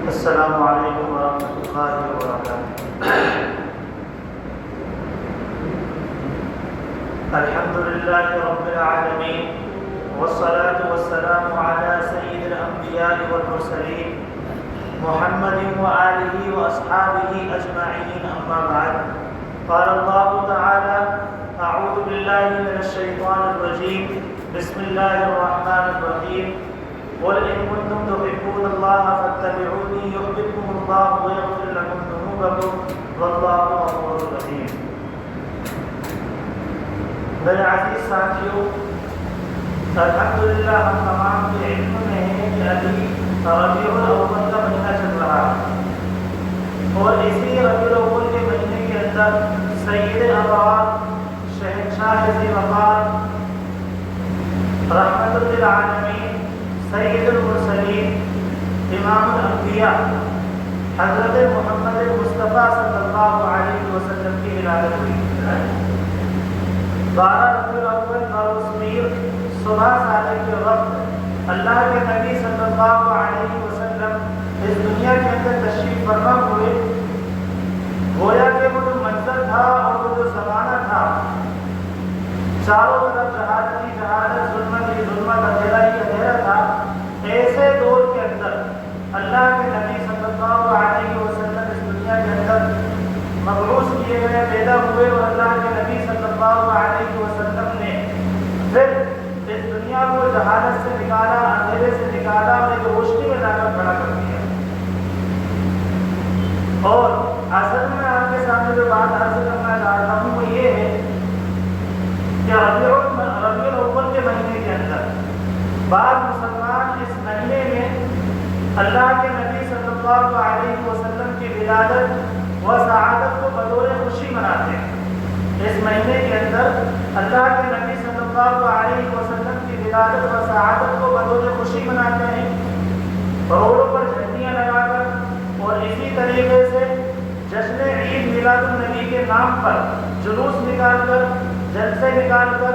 السلام علیکم ورحمۃ اللہ وبرکاتہ۔ الحمد للہ رب العالمین والصلاة والسلام علی سید الانبیاء والمرسلین محمد وآلہ واصحابہ اجمعین، اما بعد۔ قال اللہ تعالی اعوذ باللہ من الشیطان الرجیم، بسم اللہ الرحمن الرحیم۔ قل إن كنتم تحبون الله فاتبعوني يحببكم الله ويغفر لكم ذنوبكم والله غفور رحيم۔ میرے عزیز ساتھیوں، الحمدللہ ہم تمام کے علم میں ہیں کہ ابھی ربیع الاول کا مہینہ چل رہا ہے، اور اسی ربیع الاول کے مہینے کے اندر سید ابرار، شہنشاہ ذی وقار، رحمت للعالمین، سید المرسلین، امام الانبیاء حضرت محمد مصطفیٰ صلی اللہ علیہ وسلم کی ولادت ہوئی۔ 12 ربیع الاول بروز پیر صبح صادق کے وقت اللہ کے نبی صلی اللہ علیہ وسلم اس دنیا کے اندر تشریف فرما ہوئے۔ گویا کہ وہ جو منظر تھا اور وہ جو زمانہ تھا، چاروں طرف جہالت ہی جہالت، ظلمت ہی ظلمت، اندھیرا ہی اندھیرا تھا۔ ایسے دور کے اندر اللہ کے نبی صلی اللہ علیہ وسلم اس دنیا کے اندر مبعوث کیے گئے، پیدا ہوئے، اور اللہ کے نبی صلی اللہ علیہ وسلم نے پھر اس دنیا کو جہالت سے نکالا، اندھیرے سے نکالا، اور ایک روشنی میں لا کر کھڑا کر دیا۔ اور اصل میں آپ کے سامنے جو بات عرض کرنا چاہتا ہوں وہ یہ ہے کہ ربیع الاول کے مہینے کے اندر بعض مسلمان اس مہینے میں اللہ کے نبی صلی اللہ علیہ وسلم کی ولادت و سعادت کو بطور خوشی مناتے ہیں۔ اس مہینے کے اندر اللہ کے نبی صلی اللہ علیہ وسلم کی ولادت و سعادت کو بطور خوشی مناتے ہیں، روڈوں پر جھنڈیاں لگا کر، اور اسی طریقے سے جشن عید میلاد النبی کے نام پر جلوس نکال کر، جلسے نکال کر،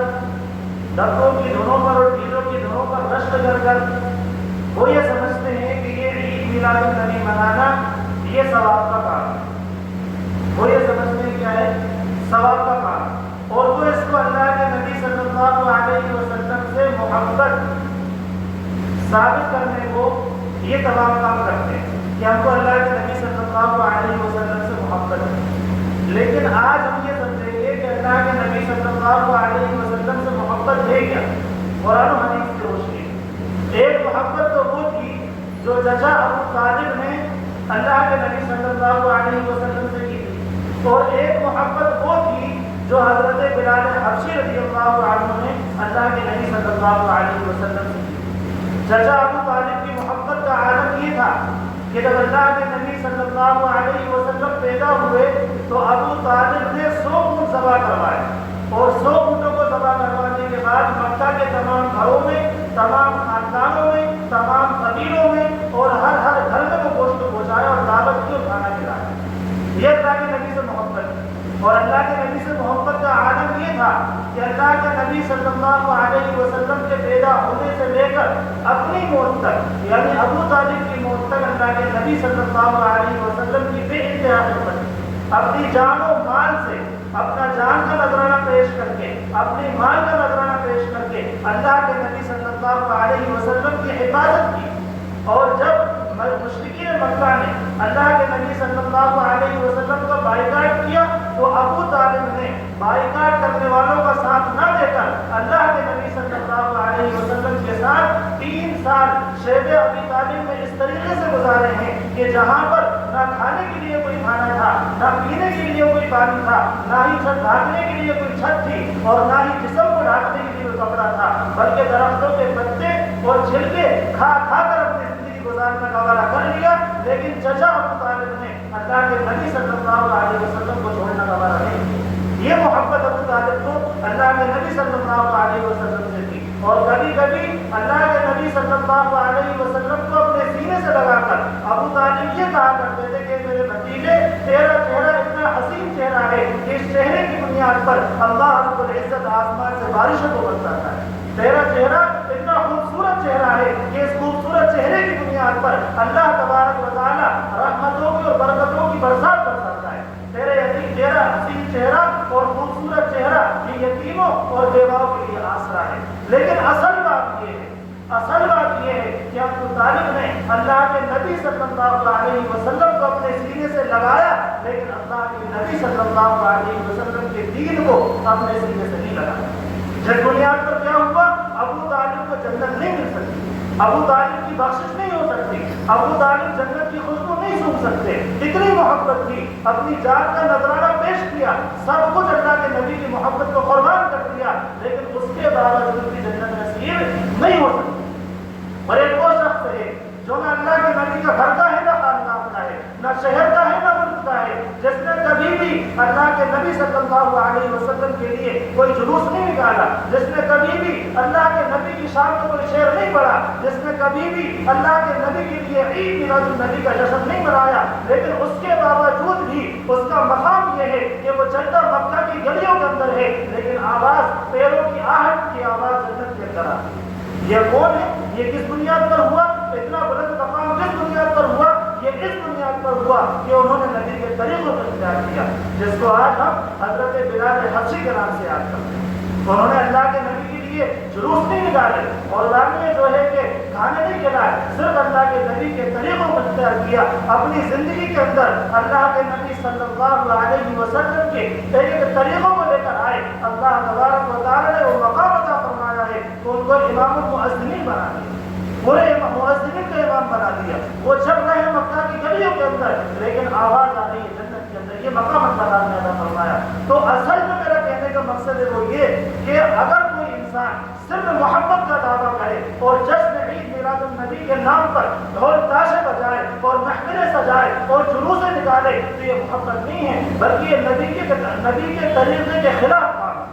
ڈبوں کی دھنوں پر اور ڈیلوں کی دھنوں پر رشک کر کر وہ یہ سمجھتے ہیں کہ یہ عید میلاد النبی منانا یہ ثواب کا کام ہے۔ وہ یہ سمجھتے ہیں کیا ہے؟ ثواب کا کام، اور وہ اس کو اللہ کے نبی صلی اللہ علیہ وسلم سے محبت ثابت کرنے کو یہ تمام کام کرتے ہیں کہ ہم کو اللہ کے نبی صلی اللہ علیہ وسلم سے محبت ہے۔ لیکن آج ہم یہ سمجھیں گے کہ اللہ کے نبی صلی اللہ علیہ وسلم سے محبت ہے کیا؟ قرآن و حدیث کی روشنی۔ ایک محبت تو وہ تھی جو چچا ابو طالب نے اللہ کے نبی صلی اللہ علیہ وسلم سے کی تھی، اور ایک محبت وہ تھی جو حضرت بلال حبشی رضی اللہ عنہ نے اللہ کے نبی صلی اللہ علیہ وسلم سے کی۔ چچا ابو طالب کی محبت کا عالم یہ تھا کہ جب اللہ کے نبی صلی اللہ علیہ وسلم پیدا ہوئے تو ابو طالب نے 100 اونٹ ذبح کروائے، اور 100 اونٹوں کو ذبح کروانے کے بعد مکہ کے تمام گھروں میں، تمام خاندانوں میں، تمام قبیلوں میں، اور ہر گھر میں وہ گوشت پہنچایا اور دعوت کی اور کھانا کھلایا۔ یہ اللہ کے نبی سے محبت ہے۔ اور اللہ کے نبی سے محبت کا عالم یہ تھا کہ اللہ کے نبی صلی اللہ علیہ وسلم کے پیدا ہونے سے لے کر اپنی موت تک، یعنی ابو طالب کی موت تک، اللہ کے نبی صلی اللہ علیہ وسلم کی بے انتہا خدمت، اپنی جان و مال سے، اپنا جان کا نذرانہ پیش کر کے، اپنی مال کا نذرانہ پیش کر کے اللہ کے نبی صلی اللہ علیہ وسلم کی حفاظت کی۔ اور جب مشرکین مکہ نے اللہ کے نبی صلی اللہ علیہ وسلم کا بائیکاٹ کیا تو ابو طالب نے بائیکاٹ کرنے والوں کا ساتھ نہ دے کر اللہ کے نبی صلی اللہ علیہ وسلم کے ساتھ 3 سال شیب ابی طالب میں اس طریقے سے گزارے ہیں کہ جہاں پر نہ کھانے کے لیے کوئی کھانا تھا، نہ پینے کے لیے کوئی پانی تھا، نہ ہی چھت ڈھانکنے کے لیے کوئی چھت تھی، اور نہ ہی جسم کو ڈھانکنے کے لیے کوئی کپڑا تھا، بلکہ درختوں کے پتے اور چھلکے کھا کھا کر اپنی زندگی گزارنے کا وعدہ کر لیا۔ لیکن چچا ابو طالب نے اللہ کے نبی صلی اللہ علیہ وسلم کو چھوڑنے کا وعدہ نہیں کیا۔ یہ محبت ابو طالب کو اللہ کے نبی صلی اللہ علیہ وسلم سے تھی، اور کبھی کبھی اللہ کے نبی صلی اللہ علیہ وسلم کو اپنے سینے سے لگا کر ابو طالب یہ کہا کرتے تھے کہ میرے بھتیجے، تیرا چہرہ اتنا حسین چہرہ ہے کہ اس چہرے کی بنیاد پر اللہ رب العزت آسمان سے بارشوں کو برساتا ہے۔ تیرا چہرہ اتنا خوبصورت چہرہ ہے کہ اس خوبصورت چہرے کی بنیاد پر اللہ تبارک و تعالی برکتوں کی برسات برساتا ہے. تیرا حسین چہرہ اور خوبصورت چہرہ یہ یتیموں اور بیواؤں کے لیے آسرا ہے. لیکن اصل بات یہ ہے کہ ابو طالب نے اللہ کے نبی صلی اللہ علیہ وسلم کو اپنے سینے سے لگایا، لیکن اللہ کے نبی صلی اللہ علیہ وسلم کے دین کو اپنے سینے سے نہیں لگایا. جس بنیاد پر کیا ہوا؟ ابو طالب کو جنت نہیں مل سکتی، ابو طالب کی بخشش نہیں ہو سکتی، ابو طالب جنت کی خوشبو نہیں سونگھ سکتے. اتنی محبت کی، اپنی جان کا نذرانہ پیش کیا، سب کچھ اللہ کے نبی کی محبت کو قربان کر دیا، لیکن اس کے باوجود بھی جنت نصیب نہیں ہو سکتی. اور ایک وہ شخص ہے جو نہ اللہ کے نبی کا گھر کا ہے، نہ خاندان کا ہے، نہ شہر کا ہے، نہ ملک کا ہے، جس نے کبھی بھی اللہ کے نبی صلی اللہ علیہ وسلم کے لیے کوئی جلوس نہیں نکالا، جس نے کبھی بھی اللہ کے نبی کی شان میں کوئی شعر نہیں پڑھا، جس نے کبھی بھی اللہ کے نبی کے لیے عید میلاد النبی کا جشن نہیں منایا، لیکن اس کے باوجود بھی اس کا مقام یہ ہے کہ وہ چلتا مکہ کی گلیوں کے اندر ہے، لیکن آواز پیروں کی آہٹ کی آواز جنت کے اندر آتی ہے. یہ کون ہے؟ یہ کس بنیاد پر ہوا؟ اتنا بلند مقام کس بنیاد پر ہوا؟ یہ اس بنیاد پر ہوا کہ انہوں نے نبی کے طریقوں کو اختیار کیا، جس کو آج ہم حضرت بلال حبشی کے نام سے یاد کرتے ہیں. انہوں نے اللہ کے نبی کے لیے جلوس نہیں نکالے اور دانے جو ہے کہ کھانے نہیں کھلائے، صرف اللہ کے نبی کے طریقوں کو اختیار کیا. اپنی زندگی کے اندر اللہ کے نبی صلی اللہ علیہ وسلم کے ایک طریقوں کو لے کر آئے. اللہ تبارک و تعالی نے وہ مقام عطا فرمایا ہے کہ ان کو امام المؤذنین بنا دیا، پورے مؤذنین کا امام بنا دیا. وہ چل رہے ہیں مکہ کی گلیوں کے اندر، لیکن آواز آ رہی ہے جنت کے اندر. یہ مقام اللہ نے عطا فرمایا. تو اصل میں میرا کہنے کا مقصد ہے وہ یہ کہ اگر کوئی انسان صرف محبت کا دعویٰ کرے اور جشن عید میلاد النبی کے نام پر ڈھول تاشے بجائے اور محفلیں سجائے اور جلوسیں نکالے تو یہ محبت نہیں ہے، بلکہ یہ نبی کے طریقے کے خلاف کام ہے.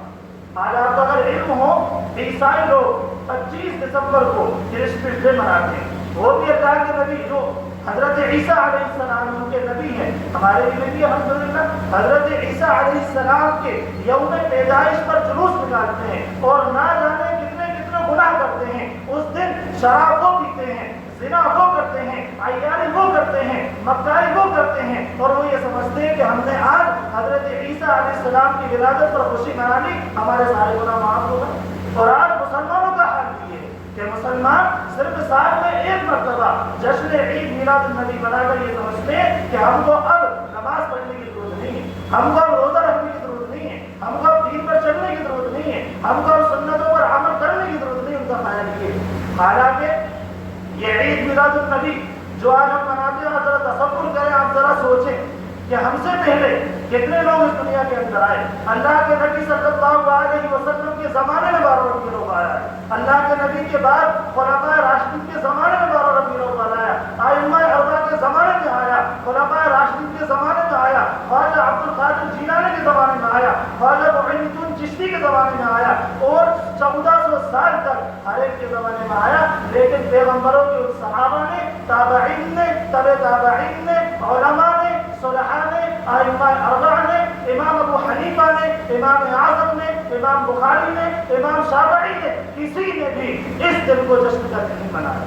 آج آپ کو اگر علم ہو، عیسائی لوگ 25 دسمبر کو کرسمس ڈے مناتے ہیں. وہ بھی اللہ کے نبی جو حضرت عیسیٰ علیہ السلام ان کے نبی ہیں، ہمارے بھی نبی الحمدللہ. حضرت عیسیٰ علیہ السلام کے یوم پیدائش پر جلوس نکالتے ہیں اور نہ جانے کتنے گناہ کرتے ہیں. اس دن شراب وہ پیتے ہیں، زنا وہ کرتے ہیں، عیاری وہ کرتے ہیں، مکاری وہ کرتے ہیں، اور وہ یہ سمجھتے ہیں کہ ہم نے آج حضرت عیسیٰ علیہ السلام کی ولادت پر خوشی منا لی، ہمارے سارے گناہ معاف ہو گئے. اور آج مسلمانوں کا حال یہ ہے کہ مسلمان صرف سال میں ایک مرتبہ جشن عید میلاد النبی بنا کر یہ سمجھتے ہیں کہ ہم کو اب نماز پڑھنے کی ضرورت نہیں ہے، ہم کو اب روزہ رکھنے کی ضرورت نہیں ہے، ہم کو اب دین پر چلنے کی ضرورت نہیں ہے، ہم کو اب سنتوں پر عمل کرنے کی ضرورت نہیں. ان کا خیال یہ ہے. حالانکہ یہ عید میلاد النبی جو آج ہم مناتے ہیں، ذرا تصور کریں، آپ ذرا سوچیں کہ ہم سے پہلے کتنے لوگ اس دنیا کے اندر آئے. اللہ کے نبی صلی اللہ علیہ وسلم کے زمانے میں 12 ربیع الاول آیا. اللہ کے نبی کے بعد خلفائے راشدین کے زمانے میں 12 ربیع الاول آیا. ائمہ اربعہ کے زمانے میں آیا، خلفائے راشدین کے زمانے میں آیا، خواجہ عبد القادر جیلانی کے زمانے میں آیا، خواجہ معین الدین چشتی کے زمانے میں آیا، اور 1400 سال تک ہر ایک کے زمانے میں آیا. لیکن پیغمبروں کے ان صحابہ نے، تابعین نے، تبع تابعین نے، علماء نے، صلحاء نے، ائمہ اربعہ نے، امام ابو حنیفہ نے، امام اعظم نے، امام بخاری نے، امام شافعی نے، کسی نے بھی اس دن کو جشن کر نہیں منایا.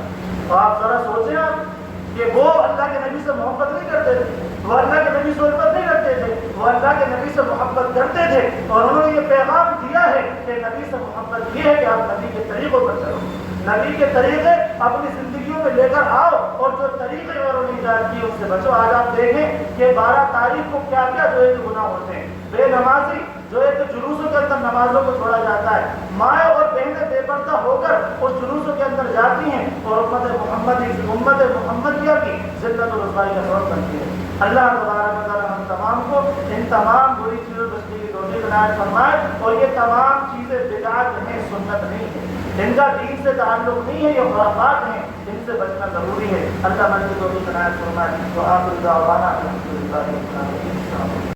تو آپ ذرا سوچیں کہ وہ اللہ کے نبی سے محبت نہیں کرتے تھے، وہ اللہ کے نبی سے الفت نہیں رکھتے تھے، وہ اللہ کے نبی سے محبت کرتے تھے. اور انہوں نے یہ پیغام دیا ہے کہ نبی سے محبت یہ ہے کہ آپ نبی کے طریقوں پر چلو، نبی کے طریقے اپنی زندگیوں میں لے کر آؤ، اور جو طریقے اور ایجاد کیے ان سے بچو. آج آپ دیکھیں کہ 12 تاریخ کو کیا کیا جو ہے گناہ ہوتے ہیں. بے نمازی جو ہے کہ جلوسوں کے اندر نمازوں کو چھوڑا جاتا ہے، مائیں اور بہنیں بے پردہ ہو کر اس جلوسوں کے اندر جاتی ہیں اور امت محمدیہ کی ذلت و رسوائی کا سبب بنتی ہے. اللہ تبارک و تعالی ہم تمام کو ان تمام بری چیزوں سے بچنے کی توفیق عنایت فرمائے. اور یہ تمام چیزیں بدعت ہیں، سنت نہیں ہے، ان کا دین سے تعلق نہیں ہے، یہ خرافات ہیں، ان سے بچنا ضروری ہے. اللہ ہماری توفیق عنایت فرمائے. وآخر دعوانا الحمدللہ رب العالمین.